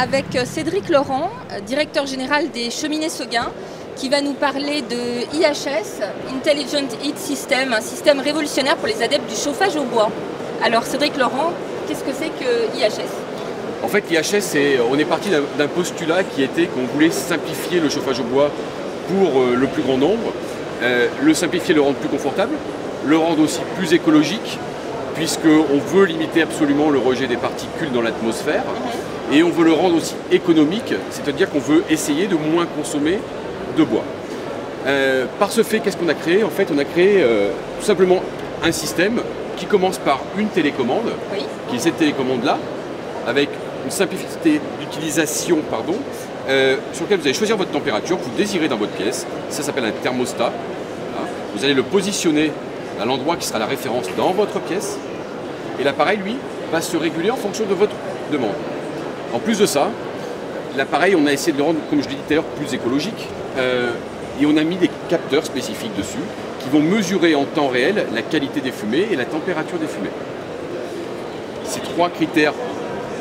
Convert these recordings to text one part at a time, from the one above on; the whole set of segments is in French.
avec Cédric Laurent, directeur général des Cheminées Seguin, qui va nous parler de IHS, Intelligent Heat System, un système révolutionnaire pour les adeptes du chauffage au bois. Alors Cédric Laurent, qu'est-ce que c'est que IHS? En fait, l'IHS, on est parti d'un postulat qui était qu'on voulait simplifier le chauffage au bois pour le plus grand nombre, le simplifier, le rendre plus confortable, le rendre aussi plus écologique, puisqu'on veut limiter absolument le rejet des particules dans l'atmosphère, et on veut le rendre aussi économique, c'est-à-dire qu'on veut essayer de moins consommer de bois. Par ce fait, qu'est-ce qu'on a créé? En fait, on a créé tout simplement un système qui commence par une télécommande, qui est cette télécommande-là, avec une simplicité d'utilisation, sur laquelle vous allez choisir votre température que vous désirez dans votre pièce. Ça s'appelle un thermostat. Vous allez le positionner à l'endroit qui sera la référence dans votre pièce. Et l'appareil, lui, va se réguler en fonction de votre demande. En plus de ça, l'appareil, on a essayé de le rendre, comme je l'ai dit tout à l'heure, plus écologique. Et on a mis des capteurs spécifiques dessus qui vont mesurer en temps réel la qualité des fumées et la température des fumées. Ces trois critères,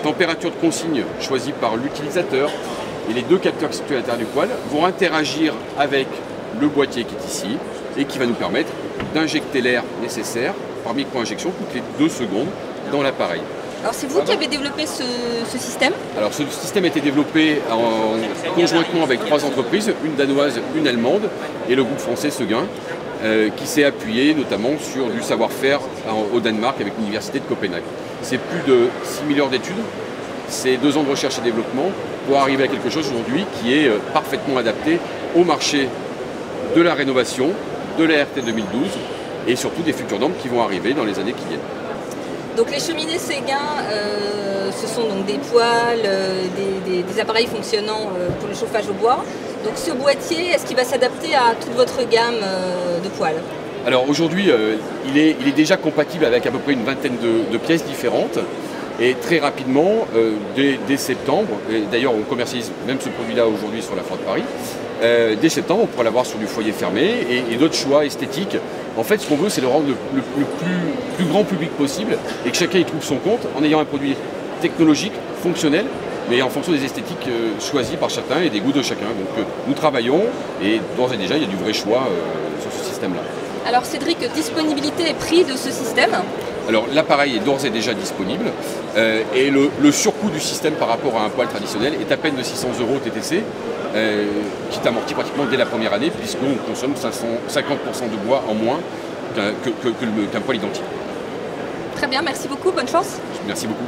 température de consigne choisie par l'utilisateur et les deux capteurs qui sont à l'intérieur du poêle, vont interagir avec le boîtier qui est ici et qui va nous permettre d'injecter l'air nécessaire par micro-injection toutes les 2 secondes dans l'appareil. Alors c'est vous qui avez développé ce système? Alors ce système a été développé conjointement avec 3 entreprises, une danoise, une allemande et le groupe français Seguin, qui s'est appuyé notamment sur du savoir-faire au Danemark avec l'université de Copenhague. C'est plus de 6000 heures d'études, c'est 2 ans de recherche et développement pour arriver à quelque chose aujourd'hui qui est parfaitement adapté au marché de la rénovation, de la RT 2012 et surtout des futures normes qui vont arriver dans les années qui viennent. Donc les cheminées Seguin, ce sont donc des poêles, des appareils fonctionnant pour le chauffage au bois. Donc ce boîtier, est-ce qu'il va s'adapter à toute votre gamme de poêles? Alors aujourd'hui, il est déjà compatible avec à peu près une vingtaine de pièces différentes. Et très rapidement, dès septembre, et d'ailleurs on commercialise même ce produit-là aujourd'hui sur la Foire de Paris, dès septembre on pourra l'avoir sur du foyer fermé et d'autres choix esthétiques. En fait, ce qu'on veut, c'est le rendre le plus grand public possible et que chacun y trouve son compte en ayant un produit technologique, fonctionnel, mais en fonction des esthétiques choisies par chacun et des goûts de chacun. Donc nous travaillons et d'ores et déjà, il y a du vrai choix sur ce système-là. Alors Cédric, disponibilité et prix de ce système? Alors l'appareil est d'ores et déjà disponible et le surcoût du système par rapport à un poêle traditionnel est à peine de 600 € TTC, qui est amorti pratiquement dès la première année puisqu'on consomme 50% de bois en moins qu'un poêle identique. Très bien, merci beaucoup, bonne chance. Merci beaucoup.